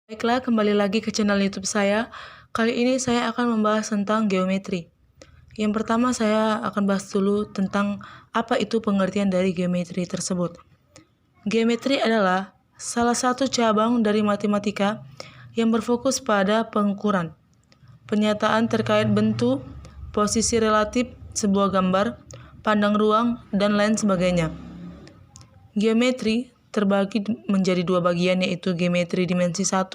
Baiklah, kembali lagi ke channel YouTube saya. Kali ini saya akan membahas tentang geometri. Yang pertama saya akan bahas dulu tentang apa itu pengertian dari geometri tersebut. Geometri adalah salah satu cabang dari matematika yang berfokus pada pengukuran, penyataan terkait bentuk, posisi relatif sebuah gambar, pandang ruang, dan lain sebagainya. Geometri terbagi menjadi dua bagian, yaitu geometri dimensi 1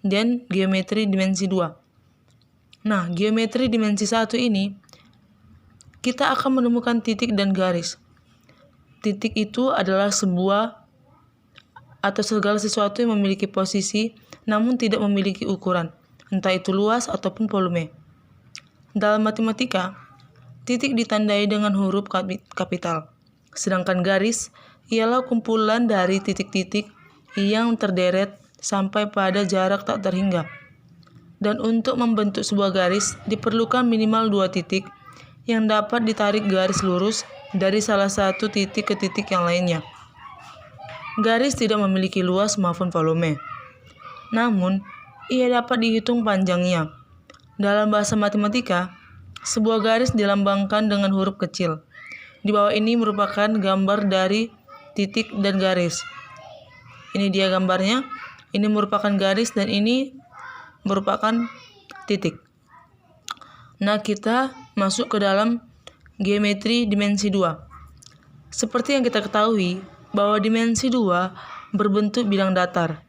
dan geometri dimensi 2. Nah, geometri dimensi 1 ini kita akan menemukan titik dan garis. Titik itu adalah sebuah atau segala sesuatu yang memiliki posisi namun tidak memiliki ukuran, entah itu luas ataupun volume. Dalam matematika, titik ditandai dengan huruf kapital, sedangkan garis ialah kumpulan dari titik-titik yang terderet sampai pada jarak tak terhingga. Dan untuk membentuk sebuah garis, diperlukan minimal 2 titik yang dapat ditarik garis lurus dari salah satu titik ke titik yang lainnya. Garis tidak memiliki luas maupun volume, namun ia dapat dihitung panjangnya. Dalam bahasa matematika, sebuah garis dilambangkan dengan huruf kecil. Di bawah ini merupakan gambar dari titik dan garis. Ini dia gambarnya. Ini merupakan garis dan ini merupakan titik. Nah, kita masuk ke dalam geometri dimensi 2. Seperti yang kita ketahui bahwa dimensi 2 berbentuk bilang datar.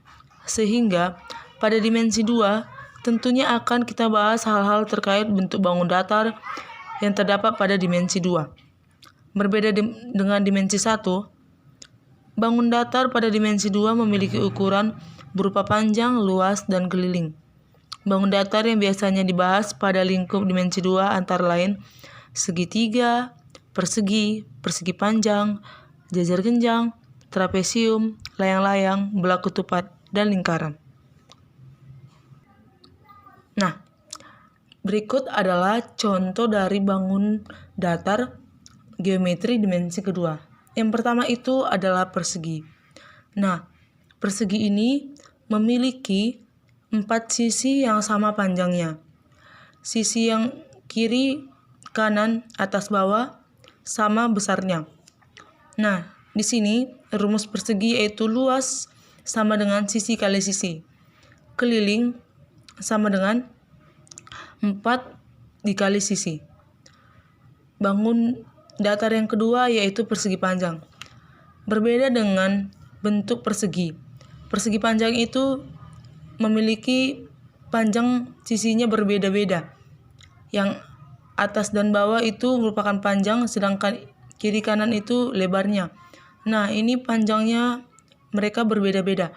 Sehingga pada dimensi 2 tentunya akan kita bahas hal-hal terkait bentuk bangun datar yang terdapat pada dimensi 2. Berbeda dengan dimensi 1, bangun datar pada dimensi 2 memiliki ukuran berupa panjang, luas, dan keliling. Bangun datar yang biasanya dibahas pada lingkup dimensi 2 antara lain segitiga, persegi, persegi panjang, jajar genjang, trapesium, layang-layang, bola ketupat, dan lingkaran. Nah, berikut adalah contoh dari bangun datar geometri dimensi kedua. Yang pertama itu adalah persegi. Nah, persegi ini memiliki 4 sisi yang sama panjangnya. Sisi yang kiri, kanan, atas, bawah sama besarnya. Nah, di sini rumus persegi yaitu luas sama dengan sisi kali sisi. Keliling sama dengan 4 dikali sisi. Bangun datar yang kedua yaitu persegi panjang. Berbeda dengan bentuk persegi. Persegi panjang itu memiliki panjang sisinya berbeda-beda. Yang atas dan bawah itu merupakan panjang, sedangkan kiri kanan itu lebarnya. Nah, ini panjangnya mereka berbeda-beda.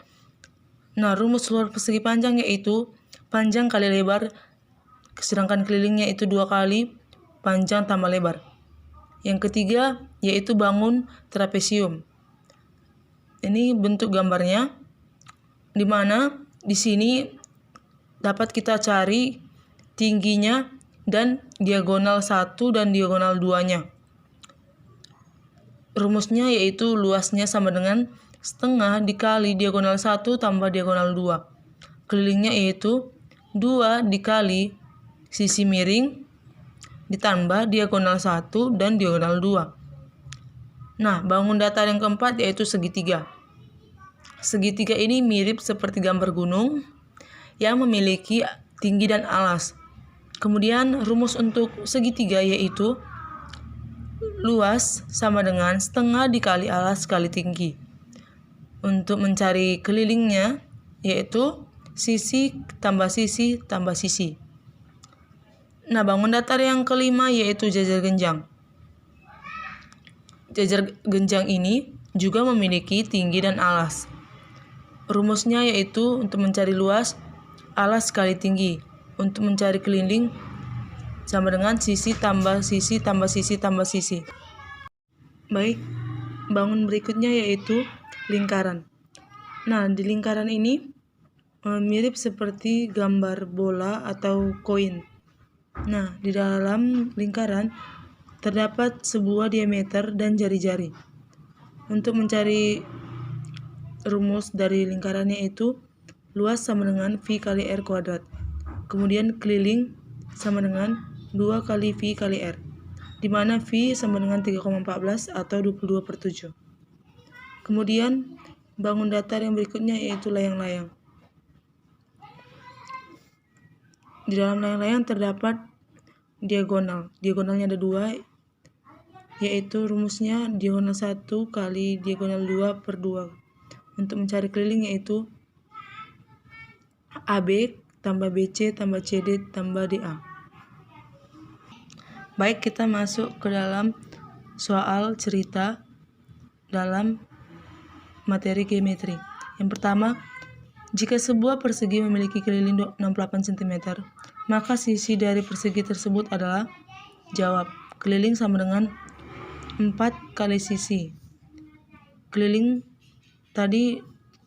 Nah, rumus luar persegi panjang yaitu panjang kali lebar, sedangkan kelilingnya itu 2 kali panjang tambah lebar. Yang ketiga yaitu bangun trapesium. Ini bentuk gambarnya, di mana di sini dapat kita cari tingginya dan diagonal 1 dan diagonal 2-nya. Rumusnya yaitu luasnya sama dengan setengah dikali diagonal 1 tambah diagonal 2. Kelilingnya yaitu 2 dikali sisi miring ditambah diagonal 1 dan diagonal 2. Nah, bangun datar yang keempat yaitu segitiga. Segitiga ini mirip seperti gambar gunung yang memiliki tinggi dan alas. Kemudian rumus untuk segitiga yaitu luas sama dengan setengah dikali alas kali tinggi. Untuk mencari kelilingnya yaitu sisi tambah sisi tambah sisi. Nah, bangun datar yang kelima yaitu jajar genjang. Jajar genjang ini juga memiliki tinggi dan alas. Rumusnya yaitu untuk mencari luas, alas kali tinggi. Untuk mencari keliling sama dengan sisi tambah sisi tambah sisi tambah sisi. Baik, bangun berikutnya yaitu lingkaran. Nah, di lingkaran ini mirip seperti gambar bola atau koin. Nah, di dalam lingkaran terdapat sebuah diameter dan jari-jari. Untuk mencari rumus dari lingkarannya itu luas sama dengan V kali R kuadrat. Kemudian keliling sama dengan 2 kali V kali R, di mana V sama dengan 3,14 atau 22/7. Kemudian bangun datar yang berikutnya yaitu layang-layang. Di dalam layang-layang terdapat diagonal. Diagonalnya ada 2, yaitu rumusnya diagonal 1 kali diagonal 2/2. Untuk mencari keliling yaitu AB tambah BC tambah CD tambah DA. Baik, kita masuk ke dalam soal cerita dalam materi geometri. Yang pertama, jika sebuah persegi memiliki keliling 68 cm, maka sisi dari persegi tersebut adalah, jawab, keliling sama dengan 4 kali sisi. Keliling tadi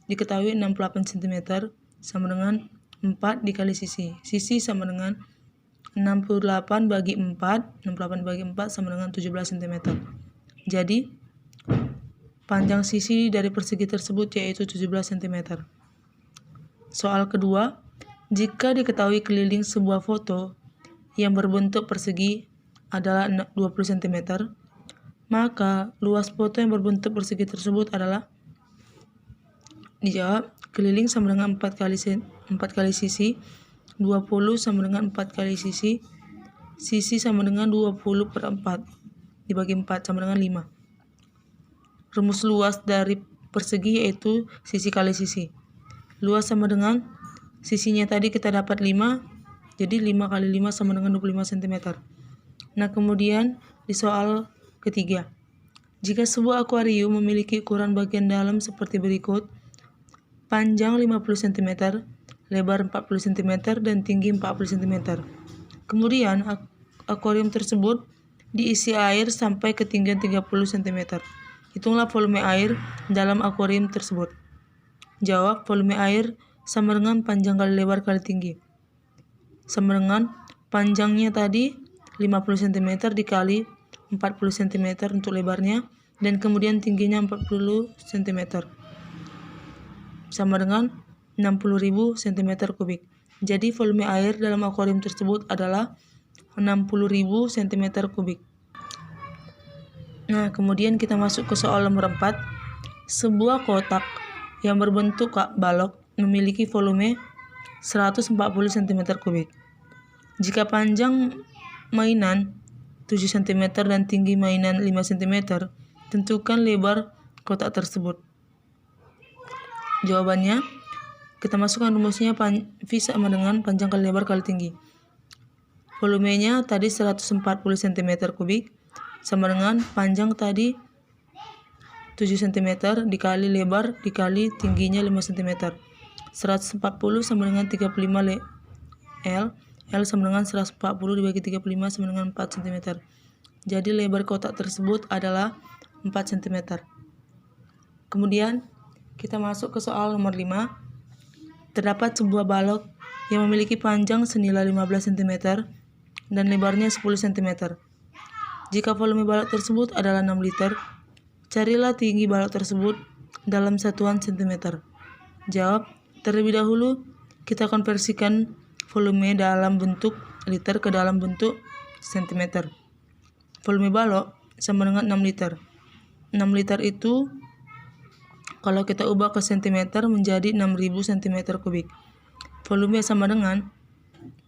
diketahui 68 cm sama dengan 4 dikali sisi. Sisi sama dengan 68 bagi 4 sama dengan 17 cm. Jadi panjang sisi dari persegi tersebut yaitu 17 cm. Soal kedua, jika diketahui keliling sebuah foto yang berbentuk persegi adalah 20 cm, maka luas foto yang berbentuk persegi tersebut adalah, dijawab, keliling sama dengan 4 kali sisi, 20 sama dengan 4 kali sisi, sisi sama dengan 20/4, dibagi 4 sama dengan 5. Rumus luas dari persegi yaitu sisi kali sisi. Luas sama dengan sisinya tadi kita dapat 5, jadi 5 kali 5 sama dengan 25 cm. Nah, kemudian di soal ketiga, jika sebuah akuarium memiliki ukuran bagian dalam seperti berikut: panjang 50 cm, lebar 40 cm, dan tinggi 40 cm. Kemudian akuarium tersebut diisi air sampai ketinggian 30 cm. Hitunglah volume air dalam akuarium tersebut. Jawab, volume air sama dengan panjang kali lebar kali tinggi. Sama dengan panjangnya tadi 50 cm dikali 40 cm untuk lebarnya, dan kemudian tingginya 40 cm. Sama dengan 60.000 cm3. Jadi volume air dalam akuarium tersebut adalah 60.000 cm3. Nah, kemudian kita masuk ke soal nomor 4. Sebuah kotak yang berbentuk balok memiliki volume 140 cm3. Jika panjang mainan 7 cm dan tinggi mainan 5 cm, tentukan lebar kotak tersebut. Jawabannya, kita masukkan rumusnya V sama dengan panjang kali lebar kali tinggi. Volumenya tadi 140 cm3 sama dengan panjang tadi 7 cm dikali lebar dikali tingginya 5 cm. 140 sama dengan 35 L. L sama dengan 140 dibagi 35 sama dengan 4 cm. Jadi lebar kotak tersebut adalah 4 cm. Kemudian kita masuk ke soal nomor 5. Terdapat sebuah balok yang memiliki panjang senilai 15 cm dan lebarnya 10 cm. Jika volume balok tersebut adalah 6 liter, carilah tinggi balok tersebut dalam satuan cm. Jawab, terlebih dahulu kita konversikan volume dalam bentuk liter ke dalam bentuk cm. Volume balok sama dengan 6 liter. 6 liter itu kalau kita ubah ke cm menjadi 6.000 cm3. Volume sama dengan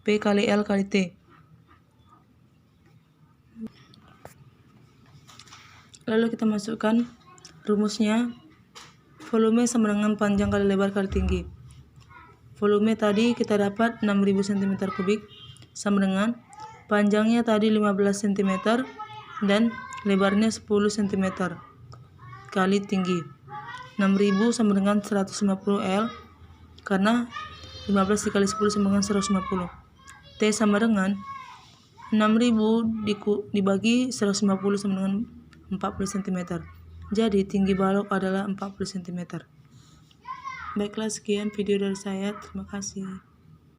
P kali L kali T. Lalu kita masukkan rumusnya. Volume sama dengan panjang kali lebar kali tinggi. Volume tadi kita dapat 6.000 cm3 sama dengan panjangnya tadi 15 cm dan lebarnya 10 cm kali tinggi. 6.000 sama dengan 150 L karena 15 dikali 10 sama dengan 150. T sama dengan 6.000 dibagi 150 sama dengan 40 cm. Jadi tinggi balok adalah 40 cm. Baiklah, sekian video dari saya. Terima kasih.